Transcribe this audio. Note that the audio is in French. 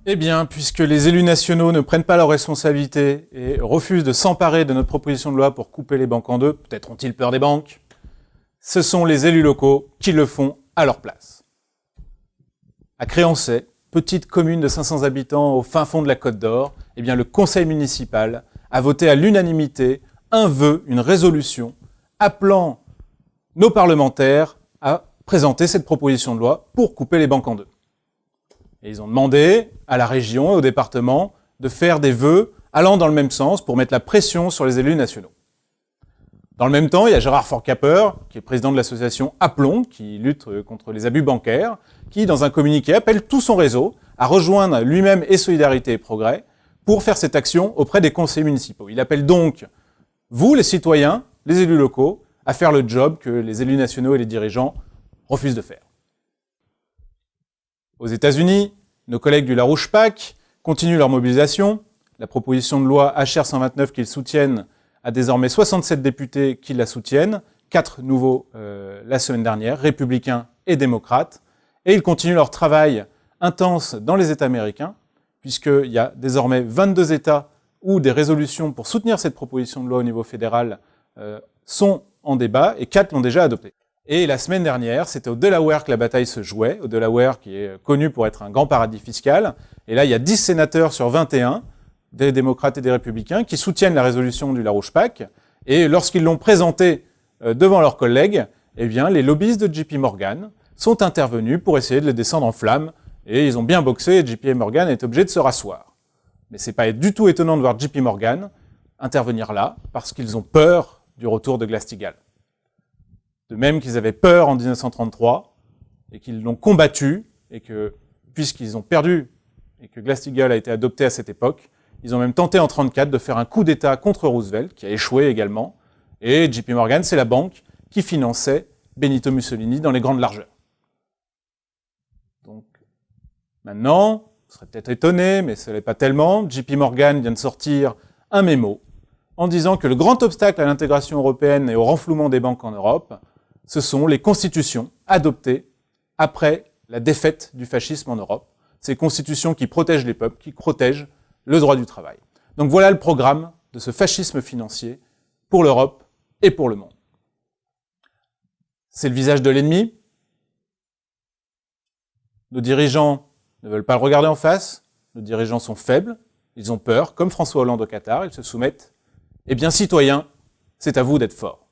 Eh bien, puisque les élus nationaux ne prennent pas leurs responsabilités et refusent de s'emparer de notre proposition de loi pour couper les banques en deux, peut-être ont-ils peur des banques, ce sont les élus locaux qui le font à leur place. À Créancey, petite commune de 500 habitants au fin fond de la Côte d'Or, eh bien, le conseil municipal a voté à l'unanimité un vœu, une résolution, appelant nos parlementaires à présenter cette proposition de loi pour couper les banques en deux. Et ils ont demandé à la région et au département de faire des vœux allant dans le même sens pour mettre la pression sur les élus nationaux. Dans le même temps, il y a Gérard Forcapper, qui est président de l'association Aplomb, qui lutte contre les abus bancaires, qui, dans un communiqué, appelle tout son réseau à rejoindre lui-même et Solidarité et Progrès pour faire cette action auprès des conseillers municipaux. Il appelle donc, vous, les citoyens, les élus locaux, à faire le job que les élus nationaux et les dirigeants refusent de faire. Aux États-Unis, nos collègues du Larouche PAC continuent leur mobilisation. La proposition de loi HR 129 qu'ils soutiennent a désormais 67 députés qui la soutiennent, 4 nouveaux la semaine dernière, républicains et démocrates. Et ils continuent leur travail intense dans les États américains, puisqu'il y a désormais 22 États où des résolutions pour soutenir cette proposition de loi au niveau fédéral sont en débat, et 4 l'ont déjà adoptée. Et la semaine dernière, c'était au Delaware que la bataille se jouait, au Delaware qui est connu pour être un grand paradis fiscal. Et là, il y a 10 sénateurs sur 21, des démocrates et des républicains, qui soutiennent la résolution du Larouche PAC. Et lorsqu'ils l'ont présentée devant leurs collègues, eh bien, les lobbyistes de JP Morgan sont intervenus pour essayer de les descendre en flammes. Et ils ont bien boxé, et JP Morgan est obligé de se rasseoir. Mais c'est pas du tout étonnant de voir JP Morgan intervenir là, parce qu'ils ont peur du retour de Glass-Steagall. De même qu'ils avaient peur en 1933, et qu'ils l'ont combattu, et que, puisqu'ils ont perdu, et que Glass-Steagall a été adopté à cette époque, ils ont même tenté en 1934 de faire un coup d'État contre Roosevelt, qui a échoué également, et JP Morgan, c'est la banque qui finançait Benito Mussolini dans les grandes largeurs. Donc, maintenant, vous serez peut-être étonné, mais ce n'est pas tellement, JP Morgan vient de sortir un mémo en disant que le grand obstacle à l'intégration européenne et au renflouement des banques en Europe, ce sont les constitutions adoptées après la défaite du fascisme en Europe. Ces constitutions qui protègent les peuples, qui protègent le droit du travail. Donc voilà le programme de ce fascisme financier pour l'Europe et pour le monde. C'est le visage de l'ennemi. Nos dirigeants ne veulent pas le regarder en face. Nos dirigeants sont faibles. Ils ont peur, comme François Hollande au Qatar, ils se soumettent. Eh bien, citoyens, c'est à vous d'être forts.